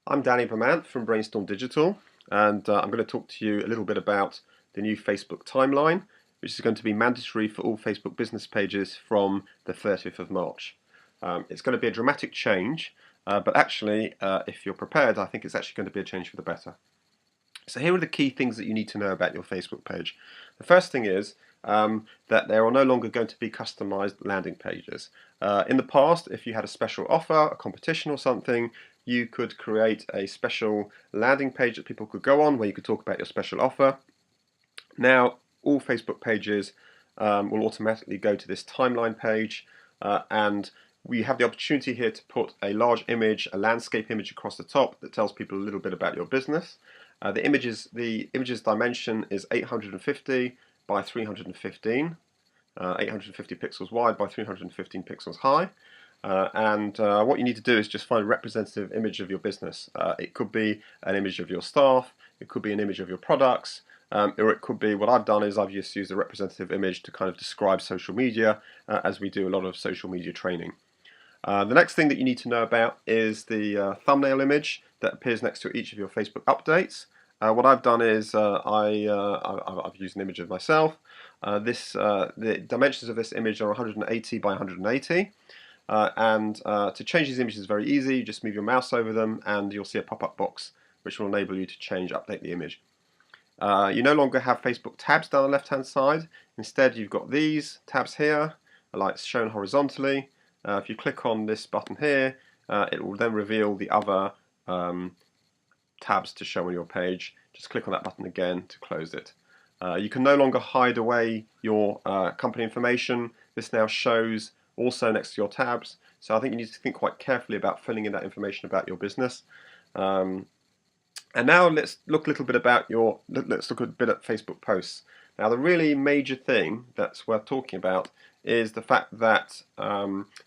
I'm Danny Vermant from Brainstorm Digital, and I'm going to talk to you a little bit about the new Facebook timeline, which is going to be mandatory for all Facebook business pages from the 30th of March. It's going to be a dramatic change, but actually, if you're prepared, I think it's actually going to be a change for the better. So here are the key things that you need to know about your Facebook page. The first thing is that there are no longer going to be customized landing pages. In the past, if you had a special offer, a competition or something, you could create a special landing page that people could go on where you could talk about your special offer. Now, all Facebook pages will automatically go to this timeline page, and we have the opportunity here to put a large image, a landscape image across the top that tells people a little bit about your business. The image's dimension is 850 by 315, 850 pixels wide by 315 pixels high. What you need to do is just find a representative image of your business. It could be an image of your staff, it could be an image of your products, or it could be, what I've done is I've just used a representative image to kind of describe social media, as we do a lot of social media training. The next thing that you need to know about is the thumbnail image that appears next to each of your Facebook updates. What I've done is I've used an image of myself. The dimensions of this image are 180 by 180. To change these images is very easy. You just move your mouse over them and you'll see a pop-up box which will enable you to update the image. You no longer have Facebook tabs down the left-hand side. Instead, you've got these tabs here, like shown horizontally. If you click on this button here, it will then reveal the other tabs to show on your page. Just click on that button again to close it. You can no longer hide away your company information. This now shows also next to your tabs. So I think you need to think quite carefully about filling in that information about your business. And now let's look a little bit about let's look a bit at Facebook posts. Now the really major thing that's worth talking about is the fact that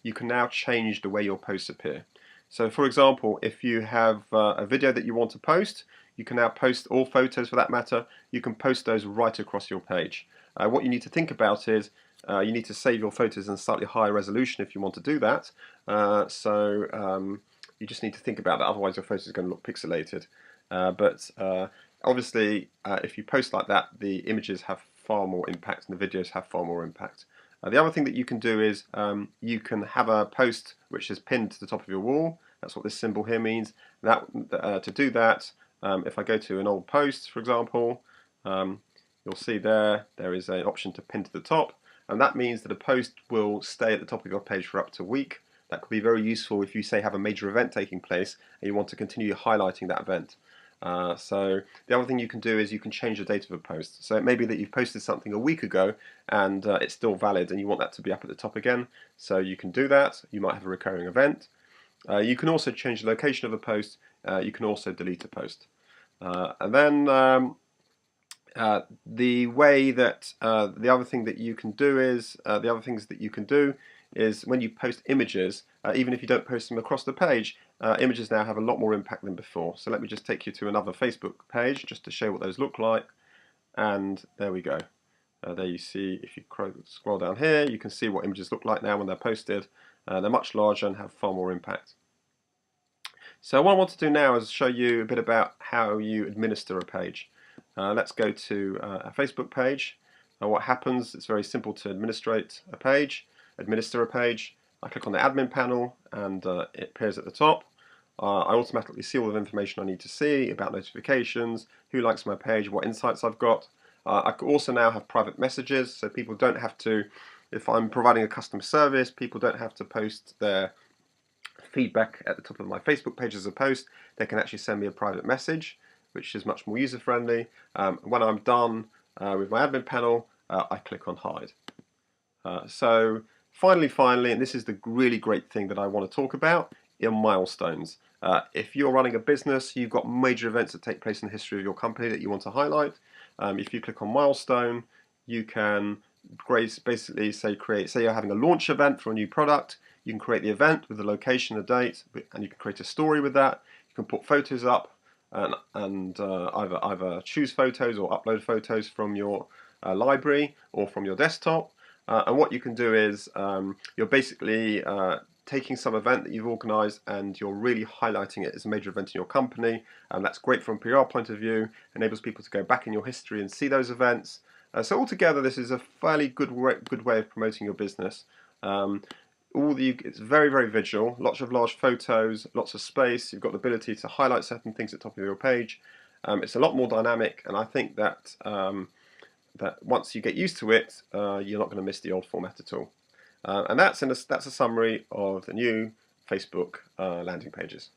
you can now change the way your posts appear. So for example, if you have a video that you want to post, you can now post, or photos for that matter, you can post those right across your page. What you need to think about is you need to save your photos in slightly higher resolution if you want to do that. You just need to think about that, otherwise your photos are going to look pixelated. Obviously, if you post like that, the images have far more impact and the videos have far more impact. The other thing that you can do is you can have a post which is pinned to the top of your wall. That's what this symbol here means. To do that, if I go to an old post, for example, you'll see there is an option to pin to the top, and that means that a post will stay at the top of your page for up to a week. That could be very useful if you, say, have a major event taking place and you want to continue highlighting that event. So the other thing you can do is you can change the date of a post. So it may be that you've posted something a week ago and it's still valid and you want that to be up at the top again. So you can do that. You might have a recurring event. You can also change the location of a post. You can also delete a post. The other thing that you can do is the other things that you can do is when you post images, even if you don't post them across the page, images now have a lot more impact than before. So let me just take you to another Facebook page just to show what those look like. And there we go. There you see, if you scroll down here, you can see what images look like now when they're posted. They're much larger and have far more impact. So what I want to do now is show you a bit about how you administer a page. Let's go to a Facebook page. What happens, it's very simple to administer a page. I click on the admin panel and it appears at the top. I automatically see all the information I need to see about notifications, who likes my page, what insights I've got. I could also now have private messages, so people don't have to, if I'm providing a customer service, people don't have to post their feedback at the top of my Facebook page as a post. They can actually send me a private message, which is much more user-friendly. When I'm done with my admin panel, I click on hide. So finally, and this is the really great thing that I want to talk about, are milestones. If you're running a business, you've got major events that take place in the history of your company that you want to highlight. If you click on milestone, you can basically say you're having a launch event for a new product. You can create the event with the location, the date, and you can create a story with that. You can put photos up and either choose photos or upload photos from your library or from your desktop. And what you can do is you're basically taking some event that you've organised and you're really highlighting it as a major event in your company, and that's great from a PR point of view, enables people to go back in your history and see those events. So altogether, this is a fairly good way of promoting your business. It's very visual, lots of large photos, lots of space. You've got the ability to highlight certain things at the top of your page. It's a lot more dynamic, and I think that that once you get used to it, you're not going to miss the old format at all. And that's a summary of the new Facebook landing pages.